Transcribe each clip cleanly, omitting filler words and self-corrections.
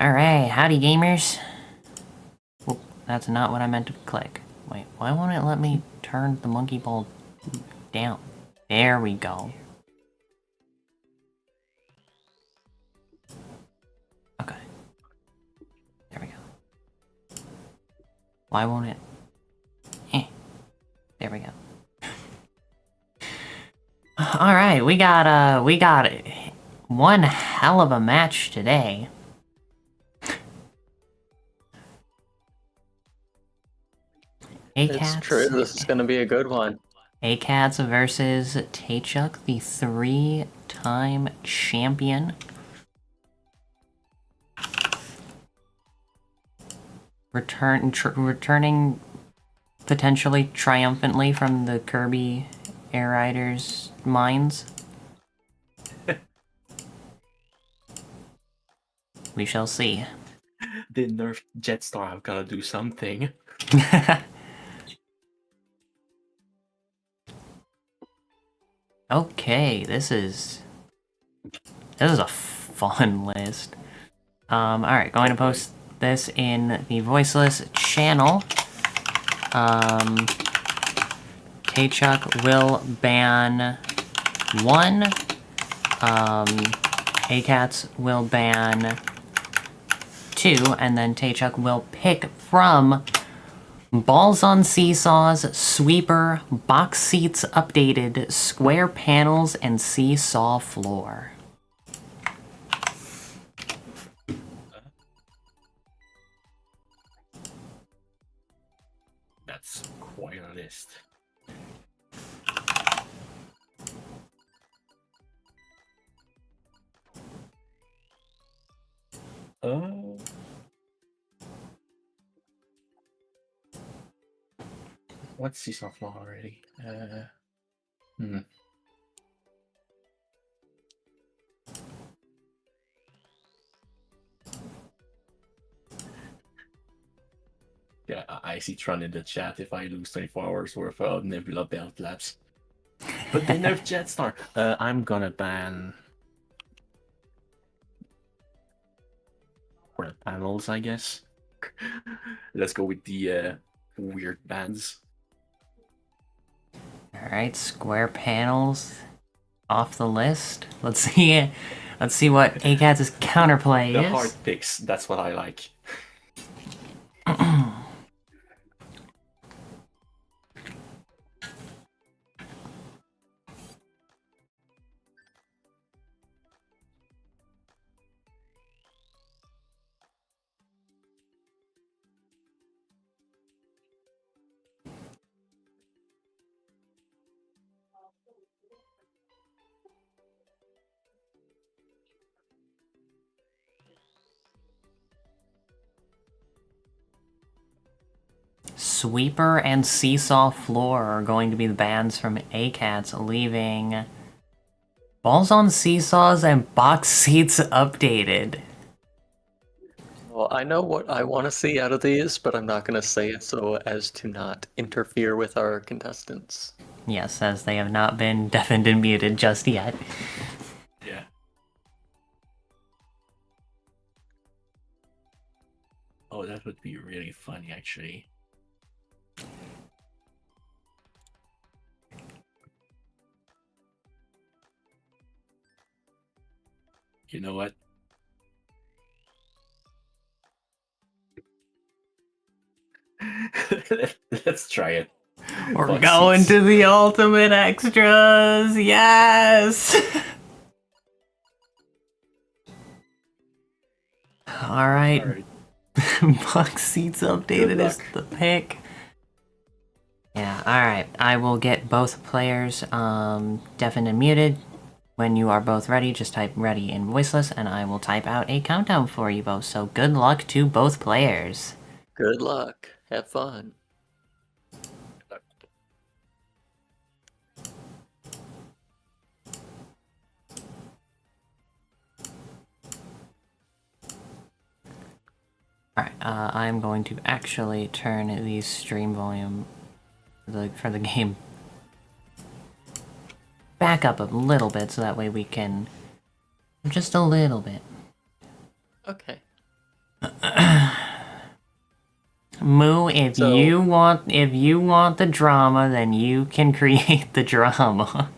Alright, howdy gamers. Whoop, that's not what I meant to click. Wait, why won't it let me turn the monkey ball down? There we go. Okay. There we go. Why won't it? There we go. Alright, we got one hell of a match today. It's true, this is going to be a good one. Akatz versus Taechuk, the 3-time champion. Returning potentially triumphantly from the Kirby Air Riders' minds. We shall see. The nerfed Jetstar have gotta do something. Okay, this is a fun list. Alright, going to post this in the voiceless channel. Taechuk will ban 1. akatz will ban 2, and then Taechuk will pick from Balls on Seesaws, Sweeper, Box Seats Updated, Square Panels, and Seesaw Floor. That's quite a list. What's Seesaw Floor already? Yeah, I see Tron in the chat. If I lose 24 hours worth of Nebula belt laps. But they nerfed Jetstar. I'm gonna ban for the panels, I guess. Let's go with the weird bans. Alright, Square Panels off the list. Let's see what akatz' counterplay The is. hard picks, that's what I like. Sweeper and Seesaw Floor are going to be the bans from akatz, leaving Balls on Seesaws and Box Seats Updated. Well, I know what I want to see out of these, but I'm not going to say it so as to not interfere with our contestants. Yes, as they have not been deafened and muted just yet. Yeah. Oh, that would be really funny, actually. You know what? Let's try it. We're Box going seats. to the ultimate extras! Yes! Alright. Box Seats Updated is the pick. Yeah, alright. I will get both players deafened and muted. When you are both ready, just type ready in voiceless, and I will type out a countdown for you both. So good luck to both players. Good luck. Have fun. Alright, I'm going to actually turn the stream volume for the game back up a little bit, so that way we can... just a little bit. Okay. Moo, if So- you want the drama, then you can create the drama.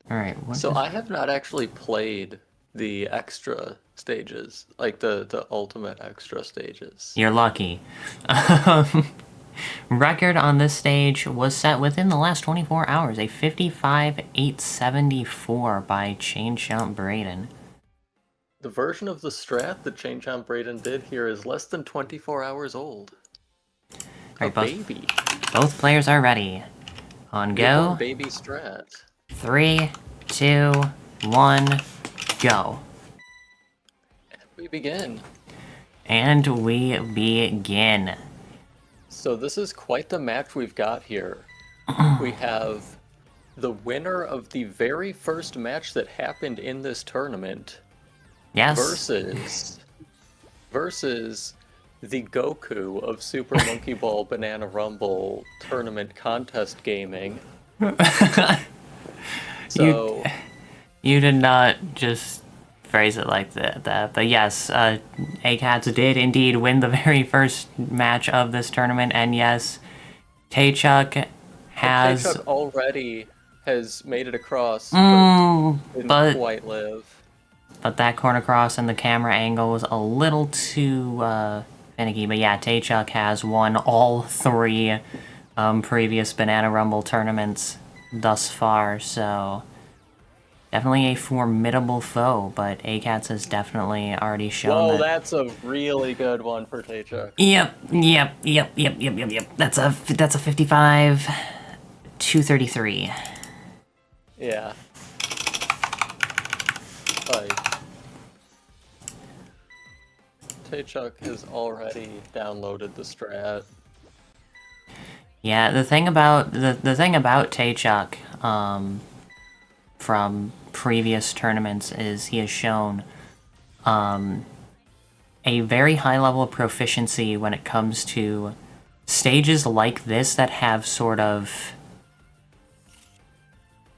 All right. So I have not actually played the extra stages, like the ultimate extra stages. You're lucky. Record on this stage was set within the last 24 hours, a 55,874 by Chain Chomp Braden. The version of the strat that Chain Chomp Braden did here is less than 24 hours old. A Right, baby. Both players are ready. On go. Newborn baby strat. 3, 2, 1, go. We begin. And we begin. So this is quite the match we've got here. We have the winner of the very first match that happened in this tournament Yes. versus the Goku of Super Monkey Ball Banana Rumble tournament contest gaming. So You did not just phrase it like that, but yes, akatz did indeed win the very first match of this tournament, and yes, Taechuk has... Taechuk already has made it across, but didn't quite live. But that corner cross and the camera angle was a little too finicky. But yeah, Taechuk has won all 3 previous Banana Rumble tournaments thus far, so definitely a formidable foe, but akatz has definitely already shown that... That's a really good one for Taechuk. Yep. That's a 55, 233. Yeah. Taechuk has already downloaded the strat. Yeah, the thing about Taechuk, from previous tournaments is he has shown a very high level of proficiency when it comes to stages like this that have sort of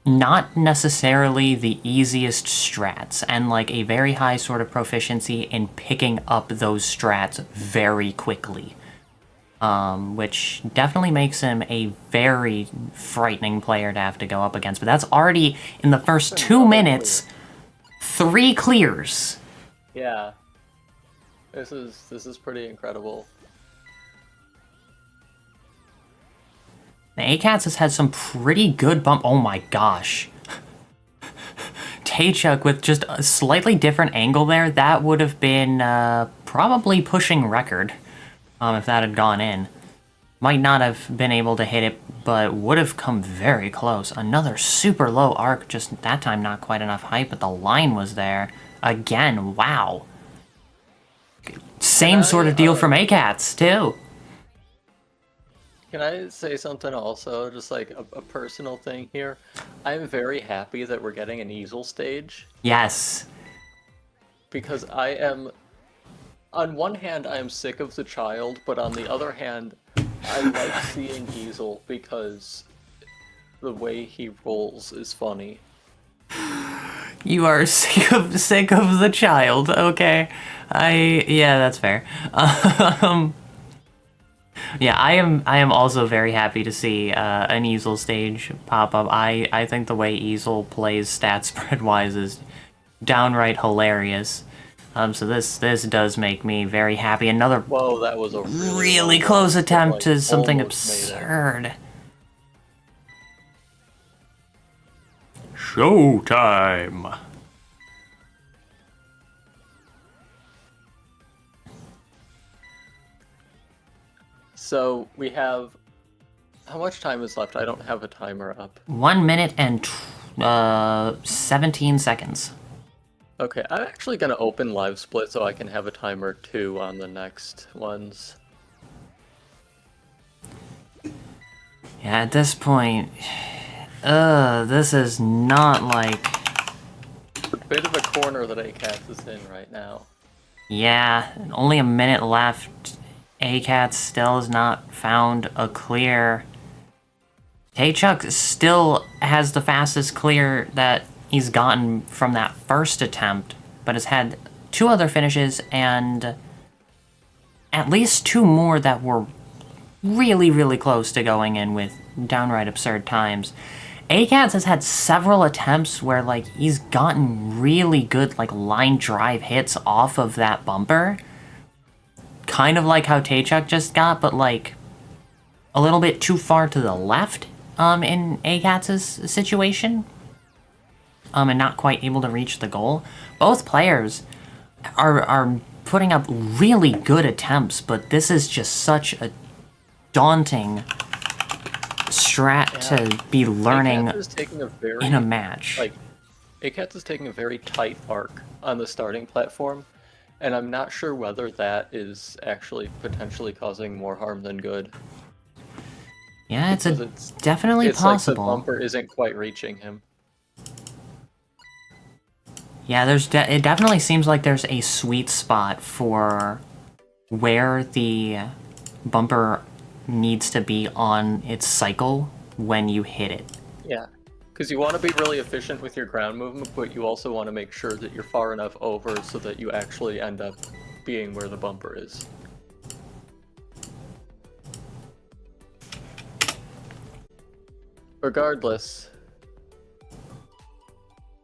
not necessarily the easiest strats, and like a very high sort of proficiency in picking up those strats very quickly. Which definitely makes him a very frightening player to have to go up against. But that's already, in the first 2 minutes, 3 clears. Yeah. This is pretty incredible. The akatz has had some pretty good bump. Oh my gosh. Taechuk with just a slightly different angle there, that would have been probably pushing record if that had gone in. Might not have been able to hit it, but would have come very close. Another super low arc, just that time not quite enough height, but the line was there. Again, wow. Same sort of deal from akatz, too. Can I say something also, just like a personal thing here? I'm very happy that we're getting an easel stage. Yes. Because I am, on one hand, I am sick of the child, but on the other hand, I like seeing Easel because the way he rolls is funny. You are sick of the child, okay? Yeah, that's fair. Yeah, I am also very happy to see an Easel stage pop up. I think the way Easel plays stat spread wise is downright hilarious. So this does make me very happy. Another Whoa, that was a really close attempt to something absurd. Showtime. So we have, how much time is left? I don't have a timer up. 1 minute and 17 seconds. Okay, I'm actually gonna open live split so I can have a timer too on the next ones. Yeah, at this point, this is not like... A bit of a corner that akatz is in right now. Yeah, only a minute left. akatz still has not found a clear. Taechuk still has the fastest clear that he's gotten from that first attempt, but has had 2 other finishes and at least 2 more that were really, really close to going in with downright absurd times. akatz has had several attempts where, like, he's gotten really good, like, line drive hits off of that bumper. Kind of like how Taechuk just got, but, like, a little bit too far to the left, in akatz's situation. And not quite able to reach the goal. Both players are putting up really good attempts, but this is just such a daunting strat to be learning in a match. Like, akatz is taking a very tight arc on the starting platform, and I'm not sure whether that is actually potentially causing more harm than good. Yeah, it's definitely possible. Like the bumper isn't quite reaching him. Yeah, it definitely seems like there's a sweet spot for where the bumper needs to be on its cycle when you hit it. Yeah, because you want to be really efficient with your ground movement, but you also want to make sure that you're far enough over so that you actually end up being where the bumper is. Regardless,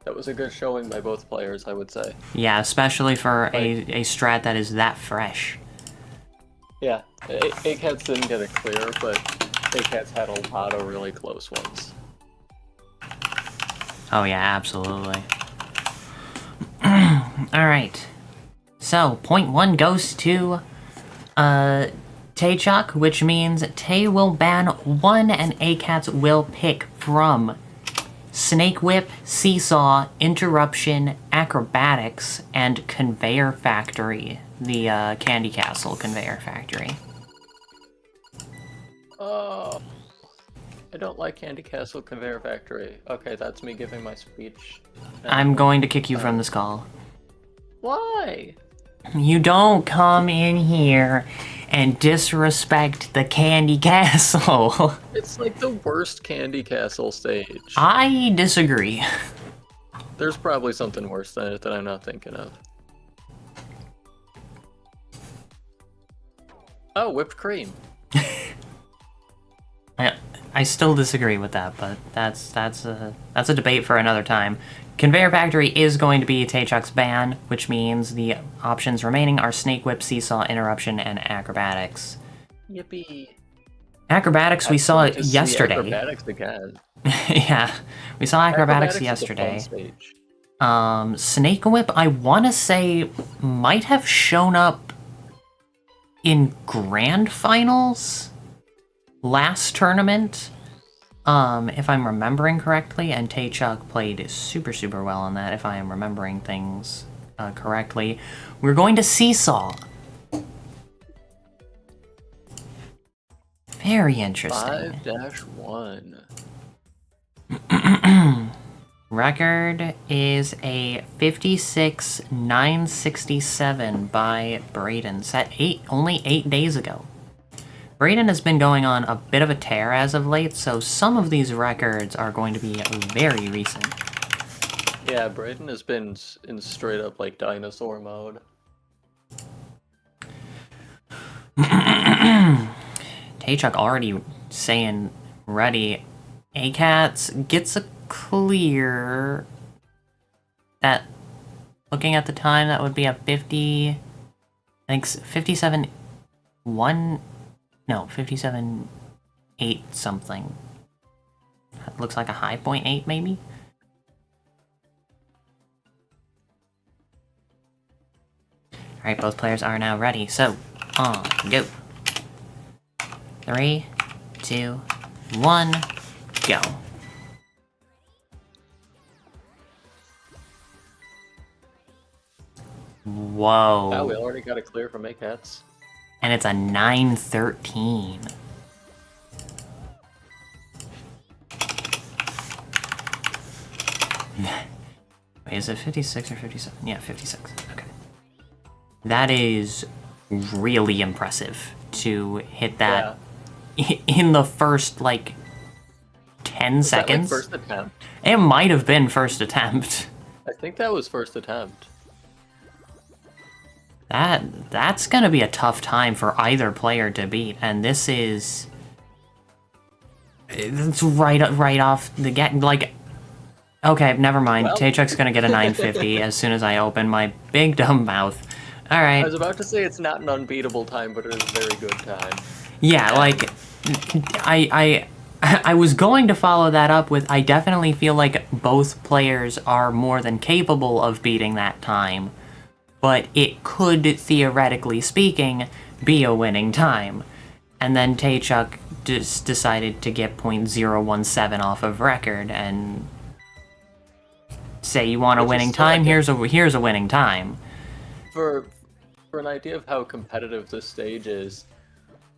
that was a good showing by both players, I would say. Yeah, especially for a strat that is that fresh. Yeah, akatz didn't get it clear, but akatz had a lot of really close ones. Oh yeah, absolutely. Alright. So, point 1 goes to Taechuk, which means Tay will ban 1 and akatz will pick from Snake Whip, Seesaw, Interruption, Acrobatics, and Conveyor Factory. The Candy Castle Conveyor Factory. Oh, I don't like Candy Castle Conveyor Factory. Okay, that's me giving my speech. I'm going to kick you from this call. Why? You don't come in here and disrespect the Candy Castle. It's like the worst Candy Castle stage. I disagree. There's probably something worse than it that I'm not thinking of. Oh, whipped cream. I still disagree with that, but that's a debate for another time. Conveyor Factory is going to be Taechuk's ban, which means the options remaining are Snake Whip, Seesaw, Interruption, and Acrobatics. Yippee. Acrobatics we saw yesterday. Acrobatics again. Yeah, we saw Acrobatics yesterday. Snake Whip, I want to say, might have shown up in Grand Finals last tournament, if I'm remembering correctly, and Taechuk played super, super well on that, if I am remembering things correctly. We're going to Seesaw. Very interesting. 5-1. Record is a 56,967 by Braden, set only 8 days ago. Braden has been going on a bit of a tear as of late, so some of these records are going to be very recent. Yeah, Braden has been in straight up like dinosaur mode. Taechuk already saying ready. akatz gets a clear. That, looking at the time, that would be a 50, I think 57, 57.8 something. Looks like a high 0.8 maybe? Alright, both players are now ready, so, on, go. 3, 2, 1, go. Whoa. Wow, we already got a clear from akatz. And it's a 913. Wait, is it 56 or 57? Yeah, 56. Okay. That is really impressive to hit that in the first, like, 10 Was that, like, seconds. first attempt? It might have been first attempt. I think that was first attempt. That's gonna be a tough time for either player to beat, and this is... It's right off the get, like... Okay, never mind. Well. Taechuk's gonna get a 950 as soon as I open my big dumb mouth. I Alright. was about to say it's not an unbeatable time, but it is a very good time. Yeah, like... I was going to follow that up with, I definitely feel like both players are more than capable of beating that time, but it could, theoretically speaking, be a winning time. And then Taechuk just decided to get .017 off of record and say, you want a winning time? Here's a winning time. For an idea of how competitive this stage is,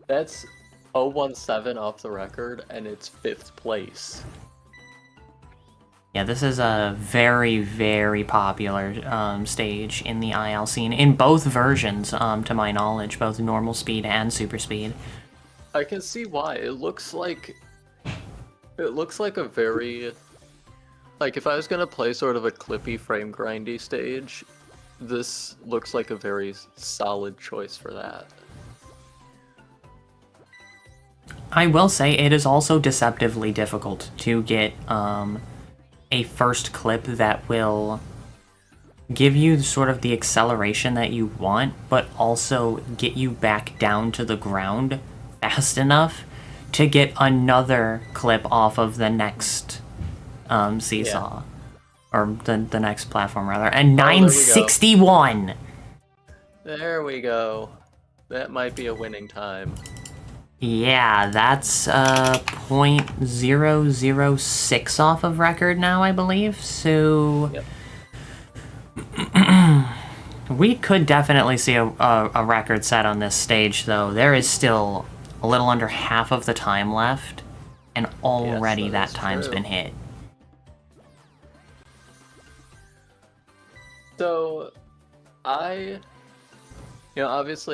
that's 017 off the record, and it's 5th place. Yeah, this is a very, very popular stage in the IL scene, in both versions, to my knowledge, both normal speed and super speed. I can see why. It looks like a very... Like, if I was gonna play sort of a clippy, frame grindy stage, this looks like a very solid choice for that. I will say it is also deceptively difficult to get a first clip that will give you sort of the acceleration that you want, but also get you back down to the ground fast enough to get another clip off of the next seesaw. Yeah. Or the next platform, rather. And 961! There we go. That might be a winning time. Yeah, that's .006 off of record now, I believe. So yep. We could definitely see a record set on this stage, though. There is still a little under half of the time left, and already that time's been hit. So, obviously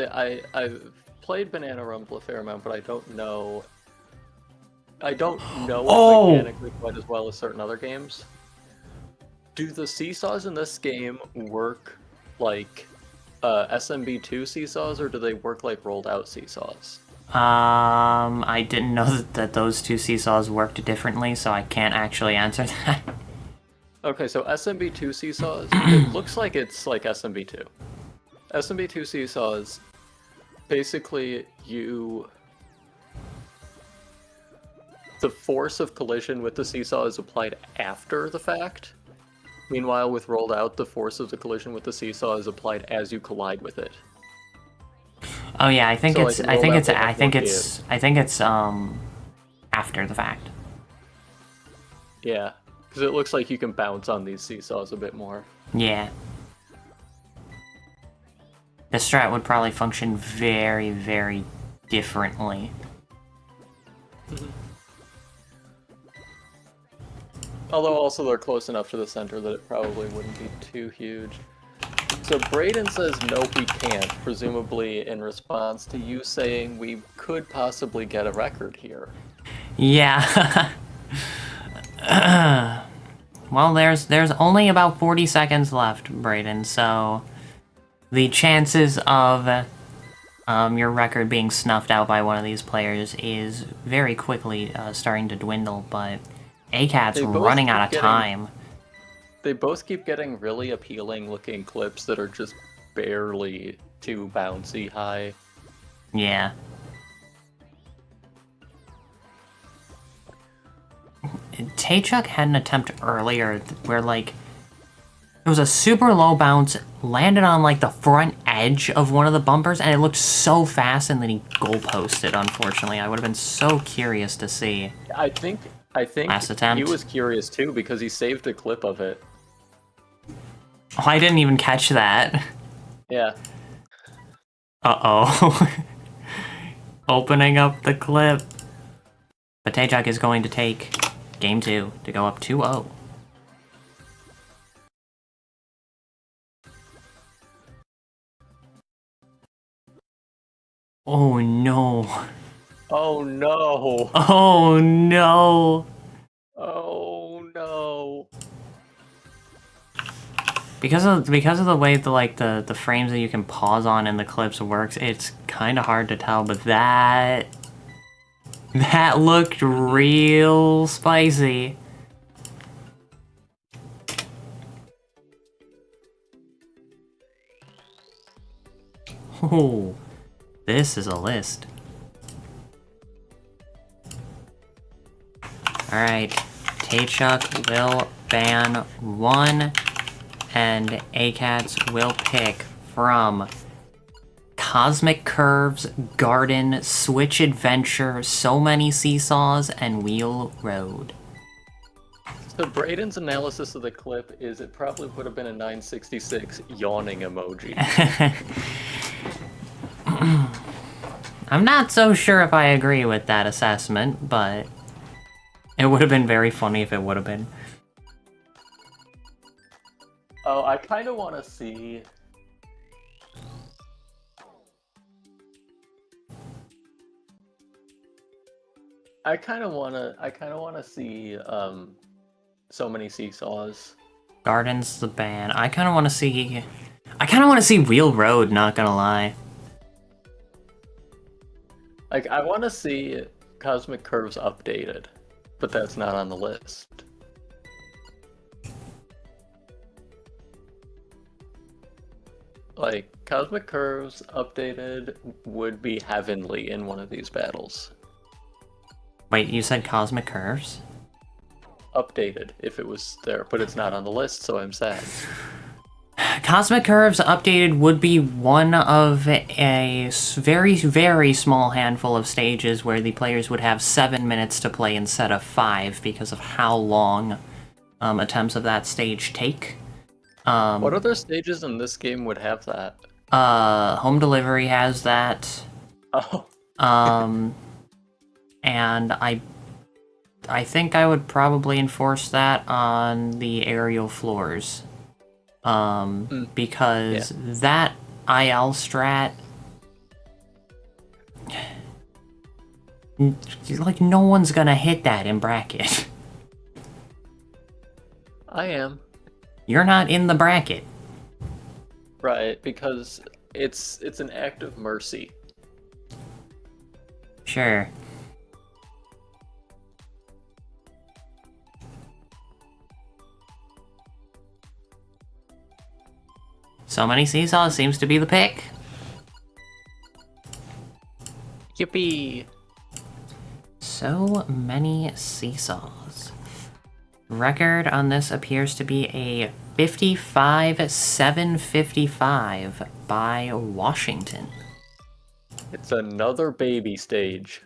I've played Banana Rumble a fair amount, but I don't know it mechanically quite as well as certain other games. Do the seesaws in this game work like SMB2 seesaws, or do they work like rolled out seesaws? I didn't know that those two seesaws worked differently, so I can't actually answer that. Okay, so SMB2 seesaws, it looks like it's like SMB2. SMB2 seesaws, basically the force of collision with the seesaw is applied after the fact. Meanwhile, with rolled out, the force of the collision with the seesaw is applied as you collide with it. Oh yeah, I think so, it's after the fact. Yeah, because it looks like you can bounce on these seesaws a bit more. Yeah. The strat would probably function very, very differently. Although also they're close enough to the center that it probably wouldn't be too huge. So Brayden says nope, we can't, presumably in response to you saying we could possibly get a record here. Yeah. Well, there's only about 40 seconds left, Brayden, so the chances of your record being snuffed out by one of these players is very quickly starting to dwindle, but akat's running out of time. They both keep getting really appealing looking clips that are just barely too bouncy high. Yeah. Taechuk had an attempt earlier where, like, it was a super low bounce, landed on, like, the front edge of one of the bumpers, and it looked so fast, and then he goalposted, unfortunately. I would have been so curious to see. I think last attempt. He was curious, too, because he saved a clip of it. Oh, I didn't even catch that. Yeah. Uh-oh. Opening up the clip. But Taechuk is going to take game 2 to go up 2-0. Oh no. Oh no. Oh no. Because of the way the frames that you can pause on in the clips works, it's kind of hard to tell. But that looked real spicy. Oh, this is a list. Alright, Taechuk will ban 1, and akatz will pick from Cosmic Curves, Garden, Switch Adventure, So Many Seesaws, and Wheel Road. So Braden's analysis of the clip is it probably would have been a 966 yawning emoji. I'm not so sure if I agree with that assessment, but it would have been very funny if it would have been. Oh, I kind of want to see... I kind of want to see, So Many Seesaws. Garden's the ban. I kind of want to see Wheel Road, not gonna lie. Like, I want to see Cosmic Curves updated, but that's not on the list. Like, Cosmic Curves updated would be heavenly in one of these battles. Wait, you said Cosmic Curves? Updated, if it was there, but it's not on the list, so I'm sad. Cosmic Curves updated would be one of a very, very small handful of stages where the players would have 7 minutes to play instead of 5 because of how long attempts of that stage take. What other stages in this game would have that? Home Delivery has that. Oh. And I think I would probably enforce that on the aerial floors. Because that IL strat, like, no one's gonna hit that in bracket. I am. You're not in the bracket. Right, because it's an act of mercy. Sure. So Many Seesaws seems to be the pick. Yippee! So Many Seesaws. Record on this appears to be a 55-755 by Washington. It's another baby stage.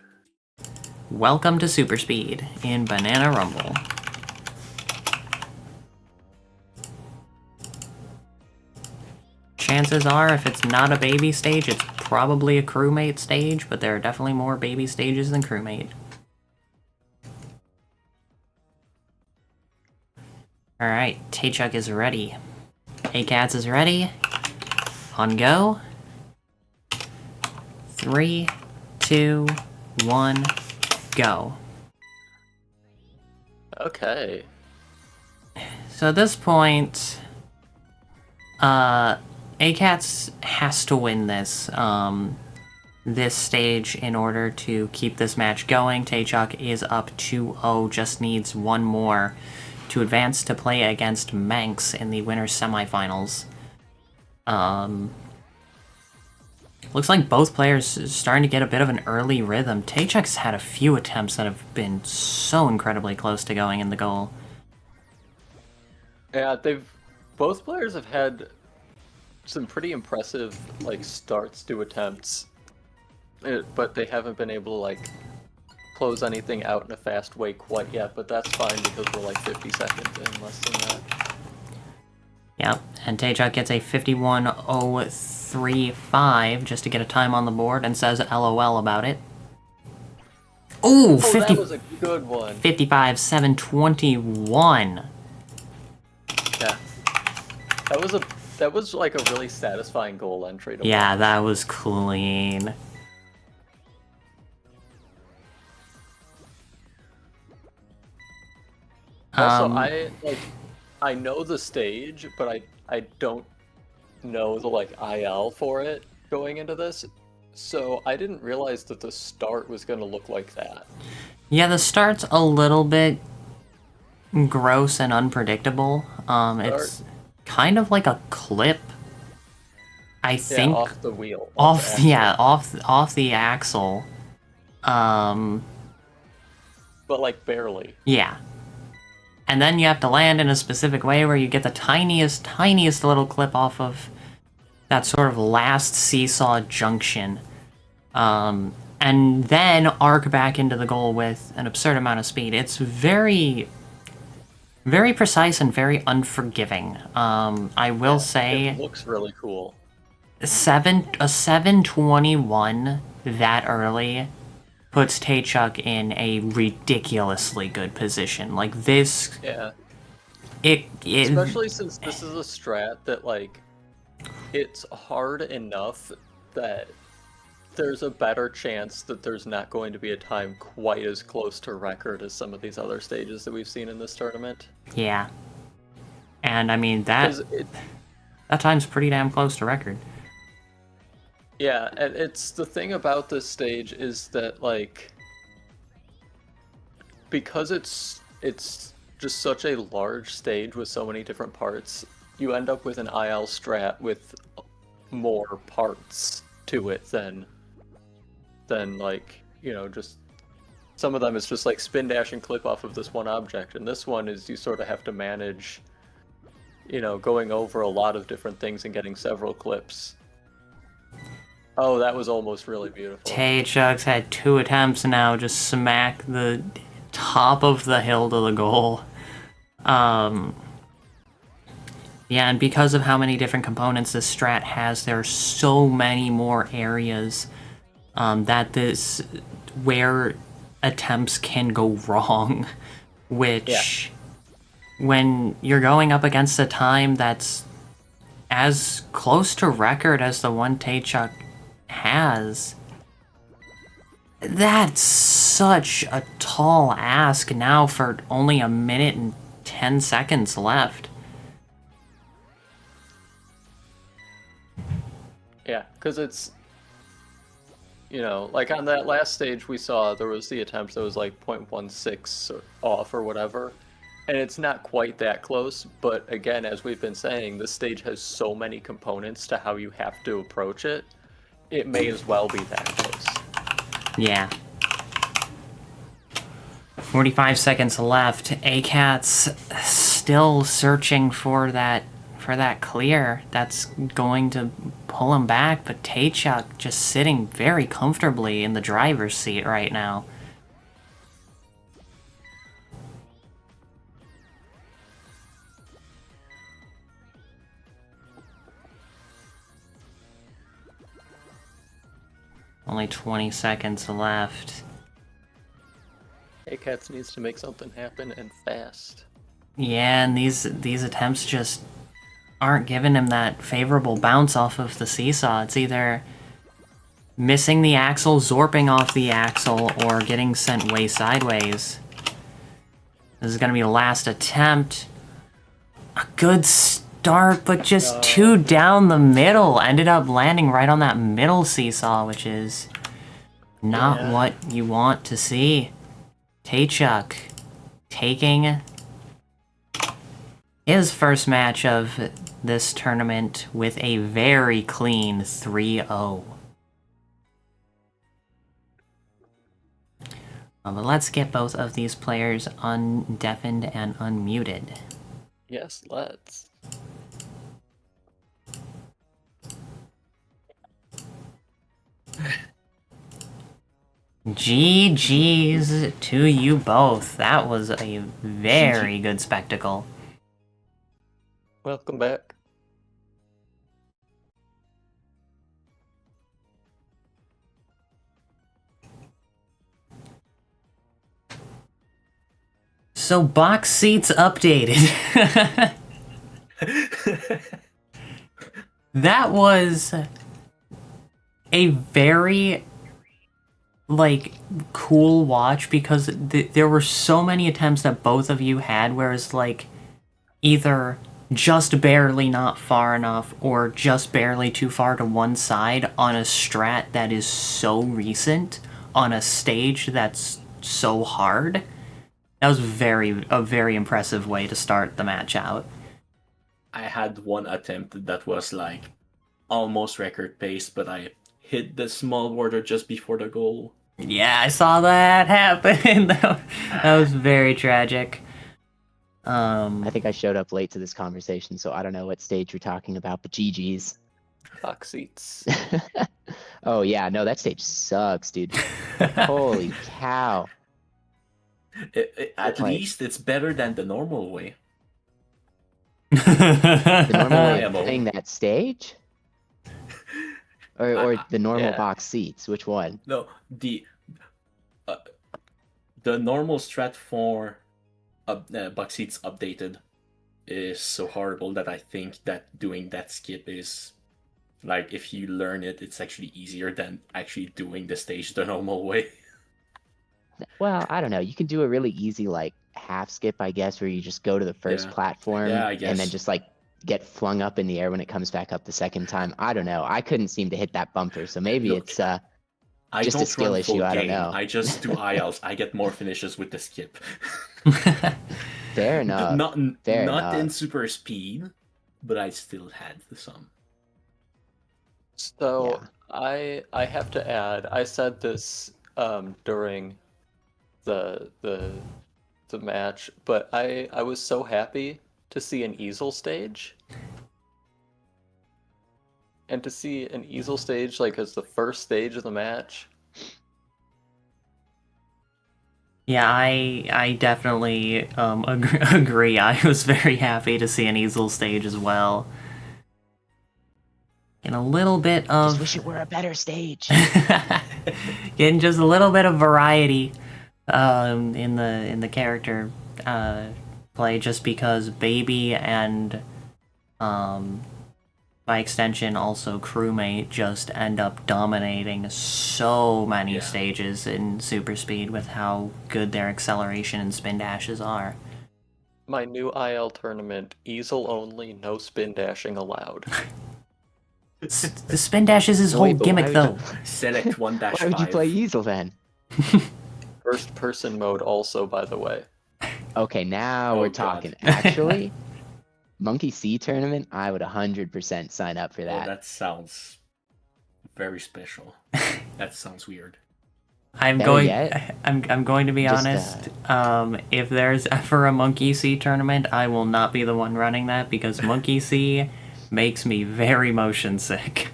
Welcome to Super Speed in Banana Rumble. Chances are, if it's not a baby stage, it's probably a crewmate stage, but there are definitely more baby stages than crewmate. Alright, Taechuk is ready. akatz is ready. On go. 3, 2, 1, go. Okay. So at this point, akatz has to win this stage in order to keep this match going. Taechuk is up 2-0, just needs one more to advance to play against Manx in the winner's semifinals. Looks like both players are starting to get a bit of an early rhythm. Taechuk's had a few attempts that have been so incredibly close to going in the goal. Yeah, both players have had some pretty impressive starts to attempts, but they haven't been able to close anything out in a fast way quite yet. But that's fine because we're 50 seconds in, less than that. Yep, and Taechuk gets a 51.035 just to get a time on the board and says LOL about it. Ooh, that was a good one. 55-721. Yeah, that was a really satisfying goal entry. Yeah, that was clean. Also, I know the stage, but I don't know the like IL for it going into this. So I didn't realize that the start was going to look like that. Yeah, the start's a little bit gross and unpredictable. It's kind of like a clip. I think off the wheel. off the axle. But like barely. Yeah. And then you have to land in a specific way where you get the tiniest little clip off of that sort of last seesaw junction. And then arc back into the goal with an absurd amount of speed. It's very, very precise and very unforgiving. I will say... It looks really cool. A 721 that early puts Taechuk in a ridiculously good position. Like this... Yeah. It Especially since this is a strat that, like, it's hard enough that there's a better chance that there's not going to be a time quite as close to record as some of these other stages that we've seen in this tournament. Yeah. And, I mean, that time's pretty damn close to record. Yeah, and it's the thing about this stage is that, like, because it's just such a large stage with so many different parts, you end up with an IL strat with more parts to it than like, you know, just some of them is just like spin dash and clip off of this one object, and this one is you sort of have to manage, you know, going over a lot of different things and getting several clips. Oh, that was almost really beautiful. Taechuk's had 2 attempts now, just smack the top of the hill to the goal. Yeah, and because of how many different components this strat has, there are so many more areas where attempts can go wrong, which when you're going up against a time that's as close to record as the one Taechuk has, that's such a tall ask now for only 1 minute and 10 seconds left. Yeah, because it's, you know, like on that last stage we saw, there was the attempt that was like 0.16 off or whatever, and it's not quite that close, but again, as we've been saying, this stage has so many components to how you have to approach it, it may as well be that close. Yeah. 45 seconds left. akatz still searching for that clear that's going to pull him back, but Taechuk just sitting very comfortably in the driver's seat right now. Only 20 seconds left. akatz needs to make something happen and fast. Yeah, and these attempts just aren't giving him that favorable bounce off of the seesaw. It's either missing the axle, zorping off the axle, or getting sent way sideways. This is going to be the last attempt. A good start, but just 2 down the middle. Ended up landing right on that middle seesaw, which is not what you want to see. Taechuk taking his first match of this tournament with a very clean 3-0. But let's get both of these players undeafened and unmuted. Yes, let's. GG's to you both. That was a very good spectacle. Welcome back. So box seats updated. That was a very, like, cool watch because there were so many attempts that both of you had, whereas, like, either just barely not far enough or just barely too far to one side on a strat that is so recent on a stage that's so hard. That was a very impressive way to start the match out. I had one attempt that was like almost record pace, but I hit the small border just before the goal. Yeah, I saw that happen. That was very tragic. I think I showed up late to this conversation, so I don't know what stage you're talking about, but GG's. Box seats. Oh yeah, no, that stage sucks, dude. Holy cow. At least it's better than the normal way. The normal way Yeah, of but- playing that stage? Or the normal yeah. box seats, which one? No, the normal strat for box seats updated is so horrible that I think that doing that skip is like, if you learn it, it's actually easier than actually doing the stage the normal way. Well, I don't know. You can do a really easy like half skip, I guess, where you just go to the first Yeah. platform Yeah, I and then guess. just like get flung up in the air when it comes back up the second time. I don't know. I couldn't seem to hit that bumper, so maybe Look, it's I just a don't skill run full issue, I don't game. know. I just do ILs. I get more finishes with the skip. fair enough. Not fair not in enough. super speed, but I still had some. So Yeah. I have to add, I said this during the match, but I was so happy to see an easel stage. And to see an easel stage like as the first stage of the match. Yeah, I definitely agree. I was very happy to see an easel stage as well. And a little bit Just of wish it were a better stage. getting just a little bit of variety in the character play, just because Baby and by extension also crewmate just end up dominating so many Yeah. stages in super speed with how good their acceleration and spin dashes are. My new IL tournament, easel only, no spin dashing allowed. The spin dash is his So whole wait, but why gimmick, would though. Select 1-5. Why would you play easel then? First person mode also, by the way. Okay, now Oh, we're God. talking. Actually, Monkey C tournament, I would 100% sign up for Oh, that. that sounds very special. That sounds weird. I'm Better going. yet, I'm going to be just, honest. If there's ever a Monkey See tournament, I will not be the one running that because Monkey See makes me very motion sick.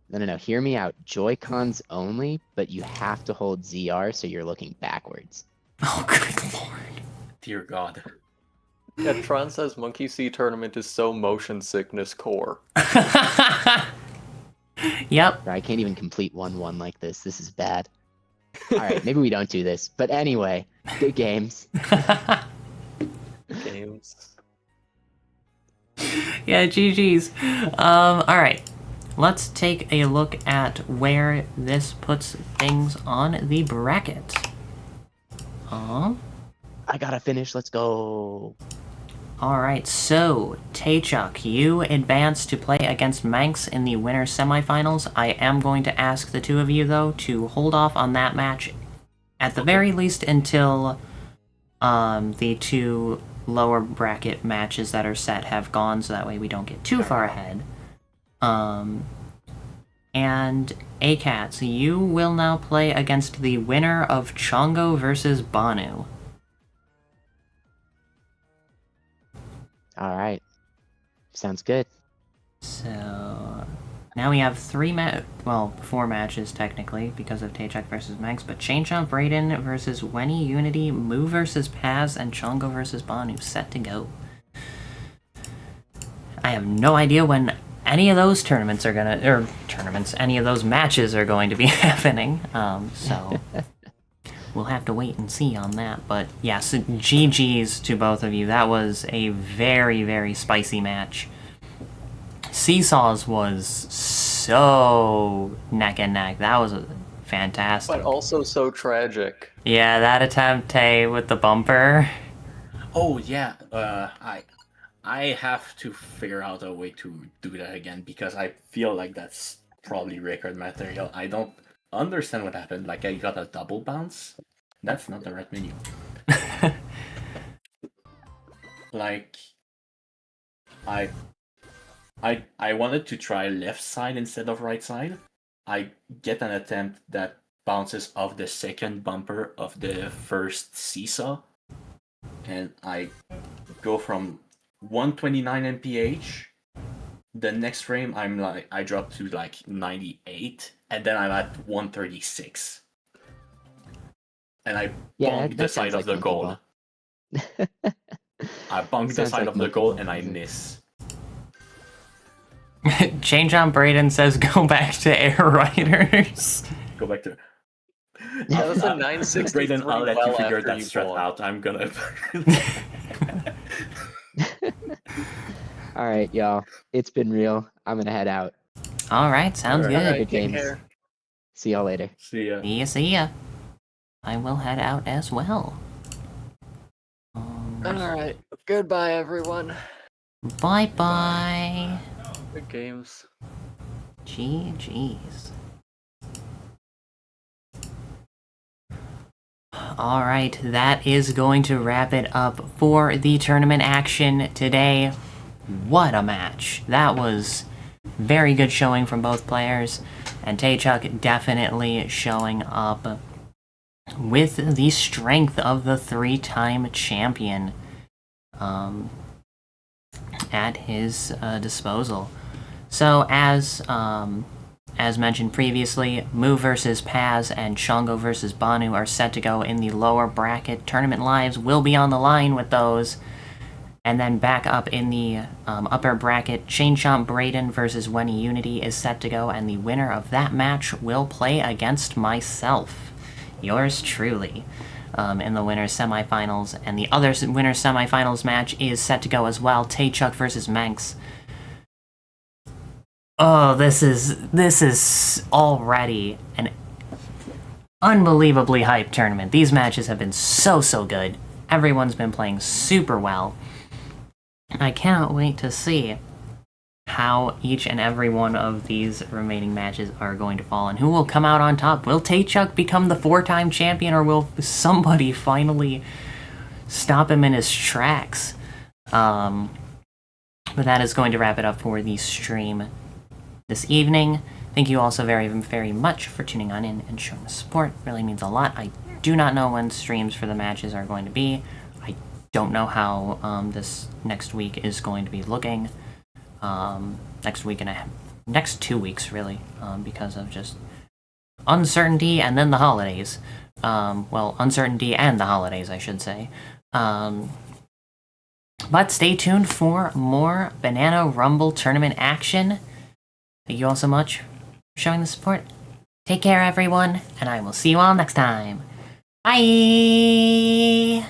No. Hear me out. Joy-Cons only, but you have to hold ZR so you're looking backwards. Oh, good lord. Dear God. Yeah, Tron says Monkey See tournament is so motion sickness core. Yep. I can't even complete 1-1 like this. This is bad. All right, maybe we don't do this. But anyway, good games. Games. Yeah, GG's. Alright. Let's take a look at where this puts things on the bracket. I gotta finish. Let's go. Alright, so, Taechuk, you advance to play against Manx in the winner's semifinals. I am going to ask the two of you, though, to hold off on that match, at the very least until the two lower bracket matches that are set have gone, so that way we don't get too far ahead. And akatz, you will now play against the winner of Chongo versus Banu. All right. Sounds good. So now we have four matches technically because of Taechuk versus Manx, but Chain Chomp Raiden versus Wenny Unity, Mu versus Paz, and Chongo versus Banu set to go. I have no idea when any of those any of those matches are going to be happening. So we'll have to wait and see on that. But yes, GG's to both of you. That was a very, very spicy match. Seesaws was so neck and neck. That was fantastic. But also so tragic. Yeah, that attempt, hey, with the bumper. Oh yeah, I have to figure out a way to do that again because I feel like that's probably record material. I don't understand what happened. Like I got a double bounce. That's not the right menu. Like I wanted to try left side instead of right side. I get an attempt that bounces off the second bumper of the first seesaw, and I go from 129 mph. The next frame, I drop to like 98, and then I'm at 136, and I bonk the side of the goal. I bonk the side of the goal, and I miss. Change on Braden says go back to Air Riders. Go back to. That was a 963 Braden, I'll let well you figure after that you strat won. out. I'm gonna. All right, y'all. It's been real. I'm gonna head out. All right, sounds All right. good. Alright, Good take games. care. See y'all later. See ya. See ya. I will head out as well. Alright, goodbye everyone. Bye-bye. Good games. GG's. Alright, that is going to wrap it up for the tournament action today. What a match. That was very good showing from both players, and Taechuk definitely showing up with the strength of the three-time champion at his disposal. So, as mentioned previously, Mu versus Paz and Shango versus Banu are set to go in the lower bracket. Tournament lives will be on the line with those. And then back up in the upper bracket, Chainchomp Braden versus Wenny Unity is set to go, and the winner of that match will play against myself, yours truly, in the winner's semifinals. And the other winner's semifinals match is set to go as well, Taechuk versus Manx. Oh, this is already an unbelievably hyped tournament. These matches have been so good. Everyone's been playing super well. I cannot wait to see how each and every one of these remaining matches are going to fall and who will come out on top. Will Taechuk become the 4-time champion, or will somebody finally stop him in his tracks? But that is going to wrap it up for the stream this evening. Thank you all so very, very much for tuning on in and showing support. It really means a lot. I do not know when streams for the matches are going to be. I don't know how this next week is going to be looking. Next week and next 2 weeks, really, because of just uncertainty and then the holidays. Well, uncertainty and the holidays, I should say. But stay tuned for more Banana Rumble tournament action. Thank you all so much for showing the support. Take care, everyone, and I will see you all next time. Bye!